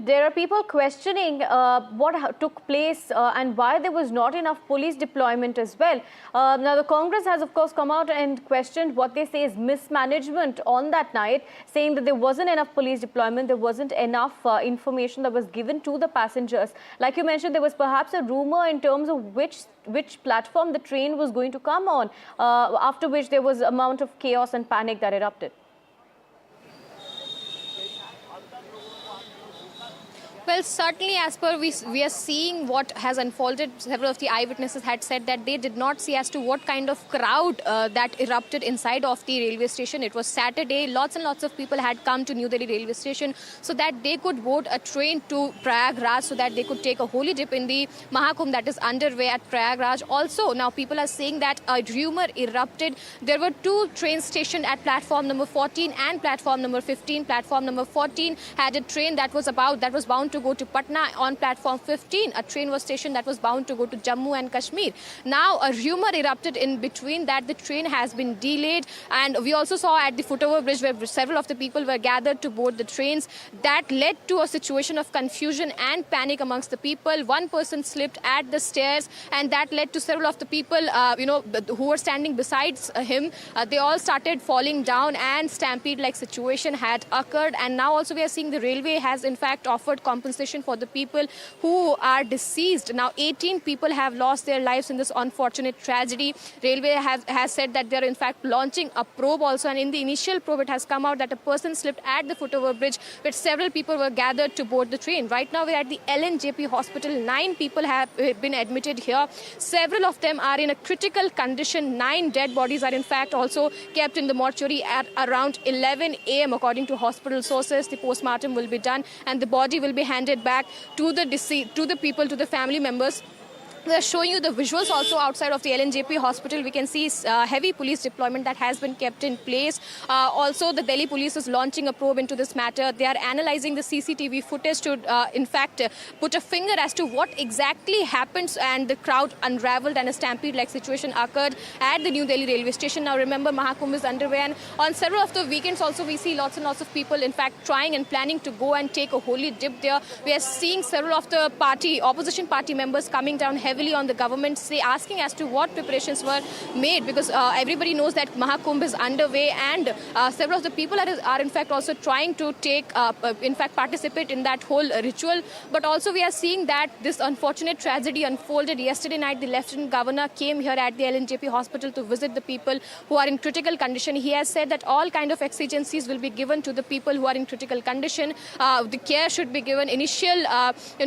There are people questioning what took place and why there was not enough police deployment as well. Now, the Congress has, of course, come out and questioned what they say is mismanagement on that night, saying that there wasn't enough police deployment, there wasn't enough information that was given to the passengers. Like you mentioned, there was perhaps a rumor in terms of which platform the train was going to come on, after which there was amount of chaos and panic that erupted. Well, certainly as per we are seeing what has unfolded. Several of the eyewitnesses had said that they did not see as to what kind of crowd that erupted inside of the railway station. It was Saturday. Lots and lots of people had come to New Delhi railway station so that they could board a train to Prayagraj so that they could take a holy dip in the Mahakumbh that is underway at Prayagraj. Also, now people are saying that a rumor erupted. There were two trains stationed at platform number 14 and platform number 15. Platform number 14 had a train that was bound to go to Patna. On platform 15, a train was stationed that was bound to go to Jammu and Kashmir. Now, a rumor erupted in between that the train has been delayed, and we also saw at the footover bridge where several of the people were gathered to board the trains. That led to a situation of confusion and panic amongst the people. One person slipped at the stairs, and that led to several of the people, who were standing besides him. They all started falling down, and stampede-like situation had occurred. And now also we are seeing the railway has in fact offered compensation for the people who are deceased. Now 18 people have lost their lives in this unfortunate tragedy. Railway has said that they are in fact launching a probe also, and in the initial probe it has come out that a person slipped at the footover bridge where several people were gathered to board the train. Right now we are at the LNJP hospital. 9 people have been admitted here. Several of them are in a critical condition. 9 dead bodies are in fact also kept in the mortuary at around 11 a.m. according to hospital sources. The postmortem will be done and the body will be handed back to the people, to the family members. We are showing you the visuals also outside of the LNJP hospital. We can see heavy police deployment that has been kept in place. Also, the Delhi police is launching a probe into this matter. They are analyzing the CCTV footage to, in fact, put a finger as to what exactly happened, and the crowd unraveled and a stampede-like situation occurred at the New Delhi railway station. Now, remember, Mahakumbh is underway, and on several of the weekends also we see lots and lots of people, in fact, trying and planning to go and take a holy dip there. We are seeing several of the opposition party members coming down heavily on the government, asking as to what preparations were made, because everybody knows that Mahakumbh is underway, and several of the people are in fact also trying to participate in that whole ritual. But also we are seeing that this unfortunate tragedy unfolded yesterday night. The Lieutenant Governor came here at the LNJP hospital to visit the people who are in critical condition. He has said that all kind of exigencies will be given to the people who are in critical condition. The care should be given. Initial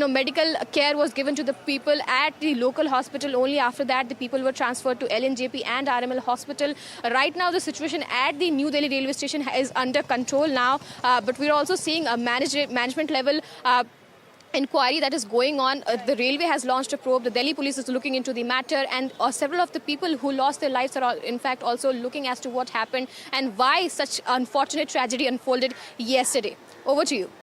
medical care was given to the people at the local hospital. Only after that the people were transferred to LNJP and RML hospital. Right now the situation at the New Delhi railway station is under control now, but we're also seeing a management level inquiry that is going on. The railway has launched a probe. The Delhi police is looking into the matter, and several of the people who lost their lives are in fact also looking as to what happened and why such unfortunate tragedy unfolded yesterday. Over to you.